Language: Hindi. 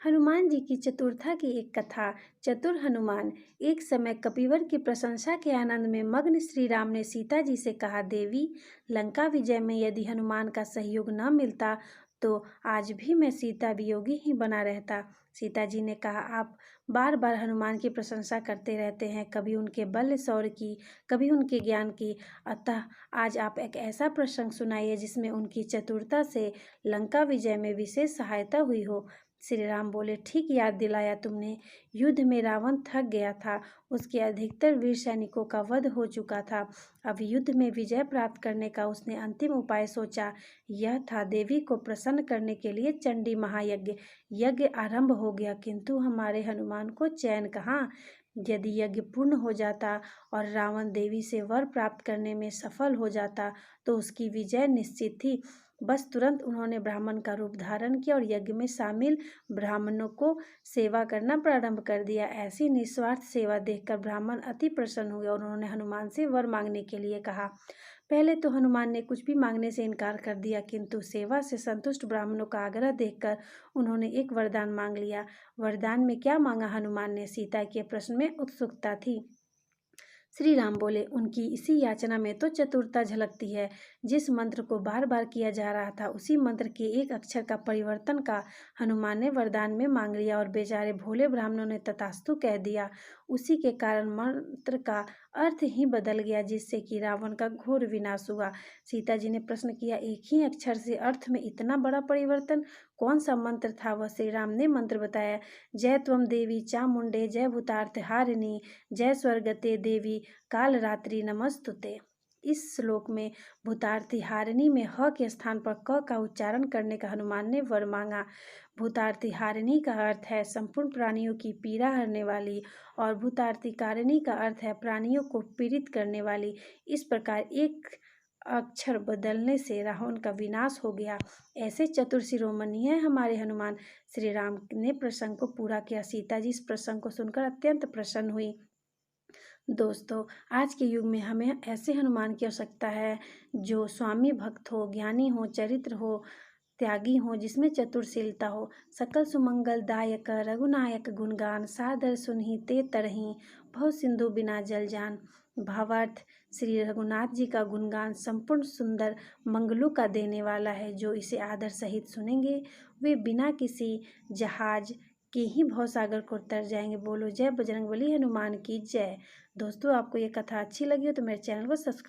हनुमान जी की चतुरता की एक कथा। चतुर हनुमान। एक समय कपिवर की प्रशंसा के आनंद में मग्न श्री राम ने सीता जी से कहा, देवी, लंका विजय में यदि हनुमान का सहयोग न मिलता तो आज भी मैं सीता वियोगी ही बना रहता। सीता जी ने कहा, आप बार बार हनुमान की प्रशंसा करते रहते हैं, कभी उनके बल शौर्य की, कभी उनके ज्ञान की। अतः आज आप एक ऐसा प्रसंग सुनाइए जिसमें उनकी चतुरता से लंका विजय में विशेष सहायता हुई हो। श्री राम बोले, ठीक याद दिलाया तुमने। युद्ध में रावण थक गया था, उसके अधिकतर वीर सैनिकों का वध हो चुका था। अब युद्ध में विजय प्राप्त करने का उसने अंतिम उपाय सोचा। यह था देवी को प्रसन्न करने के लिए चंडी महायज्ञ। यज्ञ आरंभ हो गया, किंतु हमारे हनुमान को चैन कहाँ। यदि यज्ञ पूर्ण हो जाता और रावण देवी से वर प्राप्त करने में सफल हो जाता तो उसकी विजय निश्चित थी। बस तुरंत उन्होंने ब्राह्मण का रूप धारण किया और यज्ञ में शामिल ब्राह्मणों को सेवा करना प्रारंभ कर दिया। ऐसी निस्वार्थ सेवा देखकर ब्राह्मण अति प्रसन्न हुए और उन्होंने हनुमान से वर मांगने के लिए कहा। पहले तो हनुमान ने कुछ भी मांगने से इनकार कर दिया, किंतु सेवा से संतुष्ट ब्राह्मणों का आग्रह देखकर उन्होंने एक वरदान मांग लिया। वरदान में क्या मांगा हनुमान ने? सीता के प्रश्न में उत्सुकता थी। श्री राम बोले, उनकी इसी याचना में तो चतुरता झलकती है। जिस मंत्र को बार बार किया जा रहा था उसी मंत्र के एक अक्षर का परिवर्तन का हनुमान ने वरदान में मांग लिया और बेचारे भोले ब्राह्मणों ने तथास्तु कह दिया। उसी के कारण मंत्र का अर्थ ही बदल गया, जिससे कि रावण का घोर विनाश हुआ। सीता जी ने प्रश्न किया, एक ही अक्षर से अर्थ में इतना बड़ा परिवर्तन? कौन सा मंत्र था वह? श्री राम ने मंत्र बताया, जय त्वम देवी चामुंडे जय भूतार्थ हारिणी जय स्वर्गते देवी काल रात्रि नमस्तुते। इस श्लोक में भूतार्थी हारिणी में ह के स्थान पर क का उच्चारण करने का हनुमान ने वर मांगा। भूतार्थी हारिणी का अर्थ है संपूर्ण प्राणियों की पीड़ा हरने वाली और भूतार्थी कारिणी का अर्थ है प्राणियों को पीड़ित करने वाली। इस प्रकार एक अक्षर बदलने से रावण का विनाश हो गया। ऐसे चतुर शिरोमणि हैं हमारे हनुमान। श्री राम ने प्रसंग को पूरा किया। सीता जी इस प्रसंग को सुनकर अत्यंत प्रसन्न हुई। दोस्तों, आज के युग में हमें ऐसे हनुमान की आवश्यकता है जो स्वामी भक्त हो, ज्ञानी हो, चरित्र हो, त्यागी हो, जिसमें चतुरशीलता हो। सकल सुमंगल दायक रघुनायक गुणगान सादर सुनहि ते तरहि भव सिंधु बिना जल जान। भावार्थ, श्री रघुनाथ जी का गुणगान संपूर्ण सुंदर मंगलों का देने वाला है। जो इसे आदर सहित सुनेंगे वे बिना किसी जहाज के ही भवसागर को उतर जाएंगे। बोलो जय बजरंगबली हनुमान की जय। दोस्तों, आपको ये कथा अच्छी लगी हो तो मेरे चैनल को सब्सक्राइब